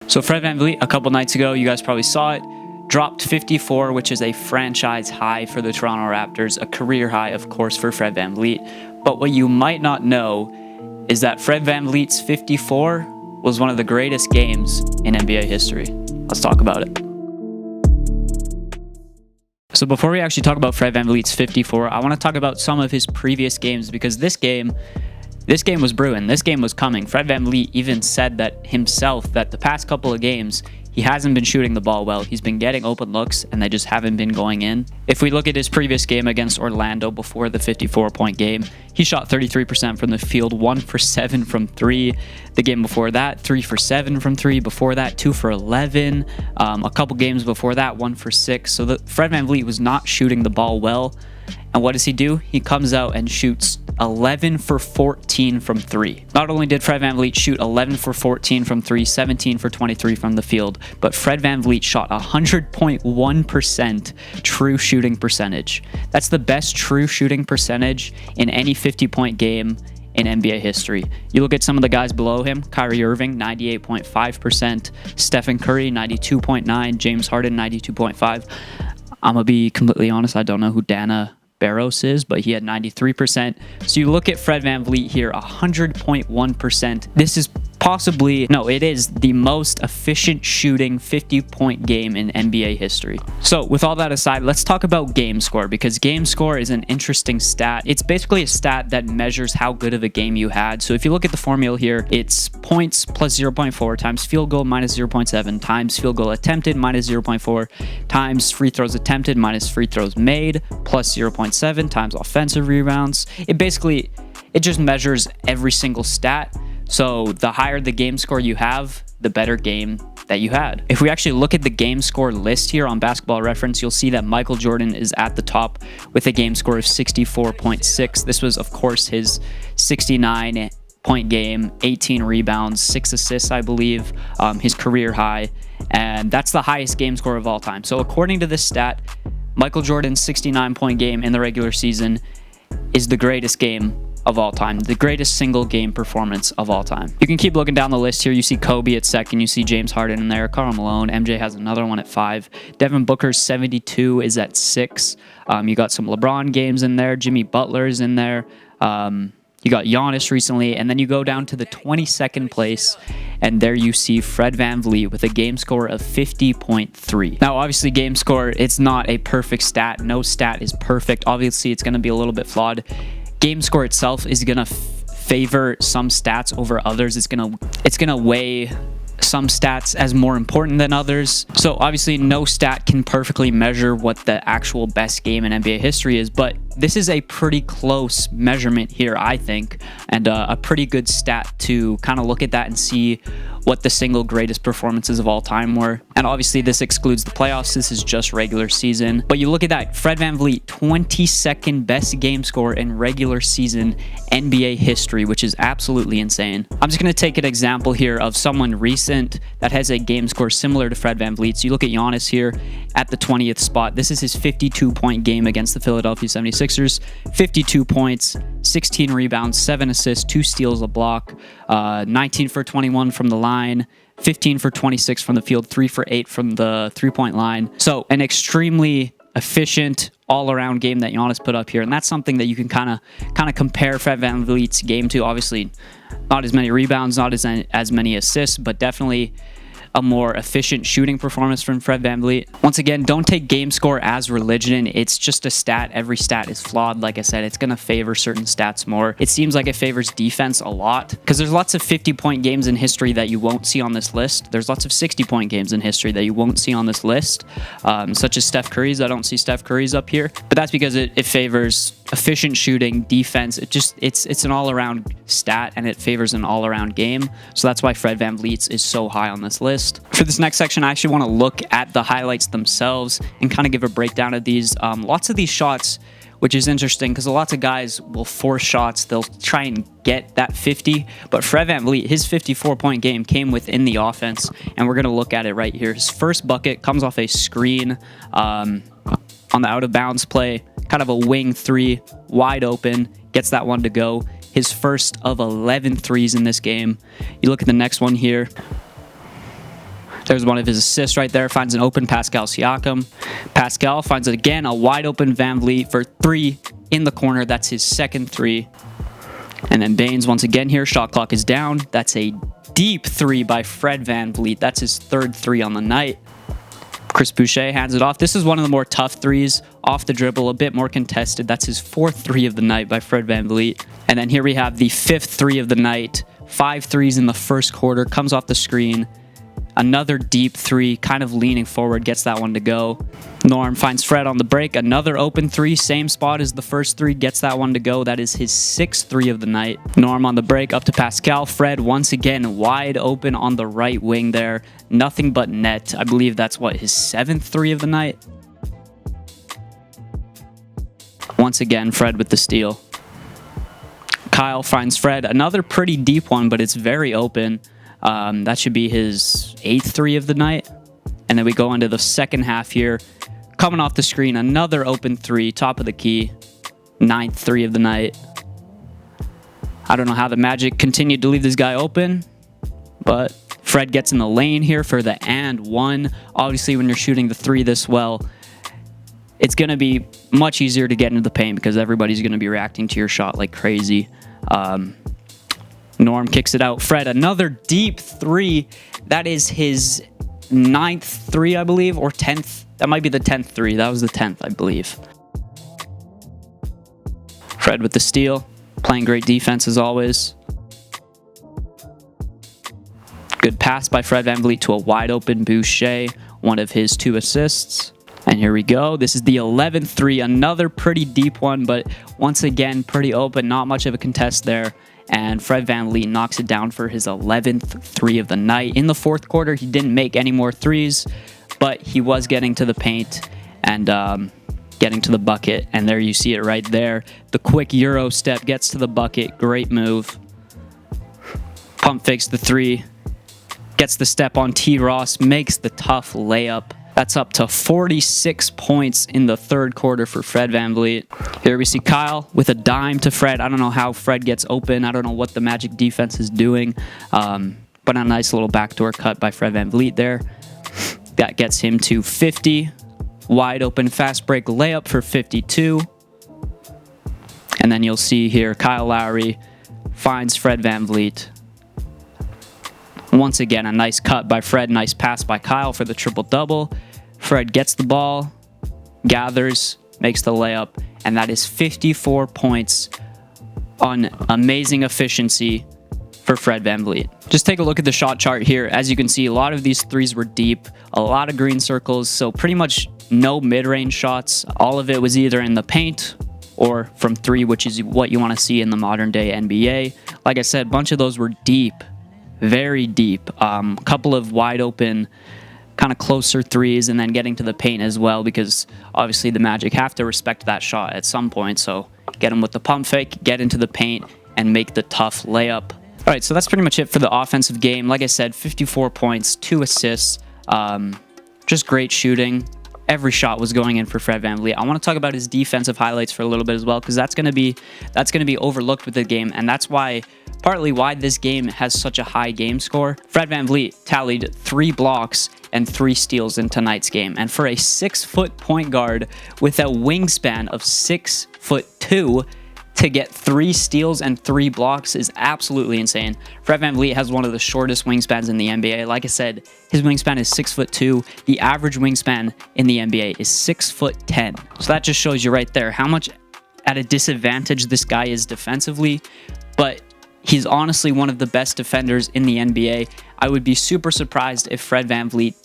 So Fred VanVleet, a couple nights ago, you guys probably saw it, dropped 54, which is a franchise high for the Toronto Raptors, a career high, of course, for Fred VanVleet. But what you might not know is that Fred VanVleet's 54 was one of the greatest games in NBA history. Let's talk about it. So before we actually talk about Fred VanVleet's 54, I want to talk about some of his previous games, because this game was brewing. This game was coming. Fred VanVleet even said that himself, that the past couple of games, he hasn't been shooting the ball well. He's been getting open looks, and they just haven't been going in. If we look at his previous game against Orlando before the 54-point game, he shot 33% from the field, 1 for 7 from 3. The game before that, 3 for 7 from 3. Before that, 2 for 11. A couple games before that, 1 for 6. So Fred VanVleet was not shooting the ball well. And what does he do? He comes out and shoots 11 for 14 from 3. Not only did Fred VanVleet shoot 11 for 14 from 3, 17 for 23 from the field, but Fred VanVleet shot 100.1% true shooting percentage. That's the best true shooting percentage in any 50-point game in NBA history. You look at some of the guys below him: Kyrie Irving, 98.5%, Stephen Curry, 92.9%, James Harden, 92.5%. I'm going to be completely honest, I don't know who Dana Barros is, but he had 93%. So you look at Fred VanVleet here, 100.1%. This is it is the most efficient shooting 50-point game in NBA history. So with all that aside, let's talk about game score, because game score is an interesting stat. It's basically a stat that measures how good of a game you had. So if you look at the formula here, it's points plus 0.4 times field goal minus 0.7 times field goal attempted minus 0.4 times free throws attempted minus free throws made plus 0.7 times offensive rebounds. It just measures every single stat. So the higher the game score you have, the better game that you had. If we actually look at the game score list here on Basketball Reference, you'll see that Michael Jordan is at the top with a game score of 64.6. This was, of course, his 69-point game, 18 rebounds, 6 assists, I believe, his career high. And that's the highest game score of all time. So according to this stat, Michael Jordan's 69-point game in the regular season is the greatest game of all time, the greatest single game performance of all time. You can keep looking down the list here. You see Kobe at second, you see James Harden in there, Karl Malone, MJ has another one at 5. Devin Booker's 72 is at 6. You got some LeBron games in there, Jimmy Butler's in there. You got Giannis recently, and then you go down to the 22nd place, and there you see Fred VanVleet with a game score of 50.3. Now, obviously, game score, it's not a perfect stat. No stat is perfect. Obviously, it's going to be a little bit flawed. Game score itself is going to favor some stats over others. It's going to weigh some stats as more important than others. So obviously no stat can perfectly measure what the actual best game in NBA history is, but this is a pretty close measurement here, I think, and a pretty good stat to kind of look at that and see what the single greatest performances of all time were. And obviously this excludes the playoffs. This is just regular season. But you look at that, Fred VanVleet, 22nd best game score in regular season NBA history, which is absolutely insane. I'm just going to take an example here of someone recent that has a game score similar to Fred VanVleet. So you look at Giannis here at the 20th spot. This is his 52-point game against the Philadelphia 76ers. 52 points, 16 rebounds, 7 assists, 2 steals, a block, 19 for 21 from the line, 15 for 26 from the field, 3 for 8 from the three-point line. So an extremely efficient all-around game that Giannis put up here, and that's something that you can kind of compare Fred VanVleet's game to. Obviously, not as many rebounds, not as many assists, but definitely a more efficient shooting performance from Fred VanVleet. Once again, don't take game score as religion. It's just a stat. Every stat is flawed. Like I said, it's going to favor certain stats more. It seems like it favors defense a lot, because there's lots of 50-point games in history that you won't see on this list. There's lots of 60-point games in history that you won't see on this list, such as Steph Curry's. I don't see Steph Curry's up here, but that's because it favors efficient shooting, defense. It's an all-around stat, and it favors an all-around game. So that's why Fred VanVleet's is so high on this list. For this next section, I actually want to look at the highlights themselves and kind of give a breakdown of these. Lots of these shots, which is interesting because lots of guys will force shots. They'll try and get that 50, but Fred VanVleet, his 54-point game came within the offense, and we're going to look at it right here. His first bucket comes off a screen on the out-of-bounds play, kind of a wing 3, wide open, gets that one to go. His first of 11 threes in this game. You look at the next one here. There's one of his assists right there. Finds an open Pascal Siakam. Pascal finds it again, a wide open VanVleet for 3 in the corner. That's his second 3. And then Baines once again here. Shot clock is down. That's a deep 3 by Fred VanVleet. That's his third 3 on the night. Chris Boucher hands it off. This is one of the more tough threes off the dribble, a bit more contested. That's his fourth 3 of the night by Fred VanVleet. And then here we have the fifth 3 of the night. 5 threes in the first quarter. Comes off the screen. Another deep 3, kind of leaning forward, gets that one to go. Norm finds Fred on the break. Another open 3, same spot as the first 3, gets that one to go. That is his sixth 3 of the night. Norm on the break, up to Pascal. Fred once again wide open on the right wing there. Nothing but net. I believe that's what, his seventh 3 of the night? Once again, Fred with the steal. Kyle finds Fred. Another pretty deep one, but it's very open. That should be his 8th 3 of the night. And then we go into the second half here. Coming off the screen, another open 3, top of the key. 9th 3 of the night. I don't know how the Magic continued to leave this guy open, but Fred gets in the lane here for the and 1. Obviously, when you're shooting the 3 this well, it's going to be much easier to get into the paint because everybody's going to be reacting to your shot like crazy. Norm kicks it out. Fred, another deep 3. That is his 9th 3, I believe, or 10th. That might be the 10th 3. That was the 10th, I believe. Fred with the steal. Playing great defense as always. Good pass by Fred VanVleet to a wide open Boucher. One of his 2 assists. And here we go. This is the 11th 3. Another pretty deep one, but once again, pretty open. Not much of a contest there. And Fred VanVleet knocks it down for his 11th 3 of the night. In the fourth quarter, he didn't make any more 3s, but he was getting to the paint and getting to the bucket. And there you see it right there. The quick Euro step gets to the bucket. Great move. Pump fakes the 3. Gets the step on T. Ross. Makes the tough layup. That's up to 46 points in the third quarter for Fred VanVleet. Here we see Kyle with a dime to Fred. I don't know how Fred gets open. I don't know what the Magic defense is doing. But a nice little backdoor cut by Fred VanVleet there. That gets him to 50. Wide open fast break layup for 52. And then you'll see here Kyle Lowry finds Fred VanVleet. Once again, a nice cut by Fred. Nice pass by Kyle for the triple-double. Fred gets the ball, gathers, makes the layup, and that is 54 points on amazing efficiency for Fred VanVleet. Just take a look at the shot chart here. As you can see, a lot of these 3s were deep, a lot of green circles, so pretty much no mid-range shots. All of it was either in the paint or from 3, which is what you want to see in the modern-day NBA. Like I said, a bunch of those were deep. Very deep. Couple of wide open, kind of closer 3s, and then getting to the paint as well, because obviously the Magic have to respect that shot at some point. So get them with the pump fake, get into the paint, and make the tough layup. All right, so that's pretty much it for the offensive game. Like I said, 54 points, 2 assists, just great shooting. Every shot was going in for Fred VanVleet. I want to talk about his defensive highlights for a little bit as well, because that's going to be overlooked with the game, and that's partly why this game has such a high game score. Fred VanVleet tallied 3 blocks and 3 steals in tonight's game, and for a 6-foot point guard with a wingspan of 6'2", to get 3 steals and 3 blocks is absolutely insane. Fred VanVleet has one of the shortest wingspans in the NBA. Like I said, his wingspan is 6'2". The average wingspan in the NBA is 6'10". So that just shows you right there how much at a disadvantage this guy is defensively, but he's honestly one of the best defenders in the NBA. I would be super surprised if Fred VanVleet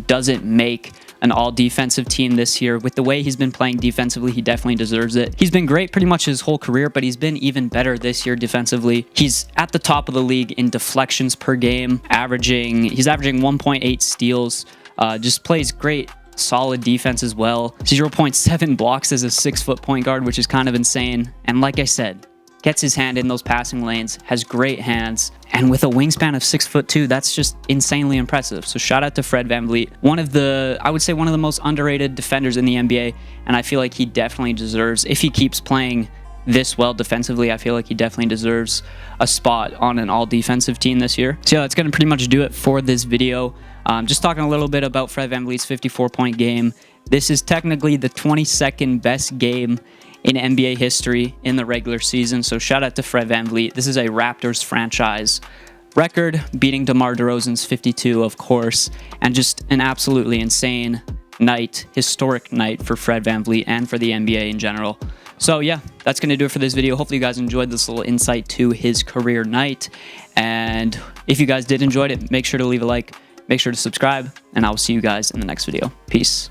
doesn't make an all-defensive team this year. With the way he's been playing defensively, he definitely deserves it. He's been great pretty much his whole career, but he's been even better this year defensively. He's at the top of the league in deflections per game, he's averaging 1.8 steals, just plays great solid defense as well. 0.7 blocks as a 6-foot point guard, which is kind of insane. And like I said, gets his hand in those passing lanes, has great hands, and with a wingspan of 6'2", that's just insanely impressive. So shout out to Fred VanVleet, I would say one of the most underrated defenders in the NBA, and I feel like he definitely deserves, if he keeps playing this well defensively, I feel like he definitely deserves a spot on an all-defensive team this year. So yeah, that's going to pretty much do it for this video. Just talking a little bit about Fred VanVleet's 54-point game. This is technically the 22nd best game in NBA history in the regular season. So shout out to Fred VanVleet. This is a Raptors franchise record, beating DeMar DeRozan's 52, of course, and just an absolutely insane night, historic night for Fred VanVleet and for the NBA in general. So yeah, that's going to do it for this video. Hopefully you guys enjoyed this little insight to his career night. And if you guys did enjoy it, make sure to leave a like, make sure to subscribe, and I will see you guys in the next video. Peace.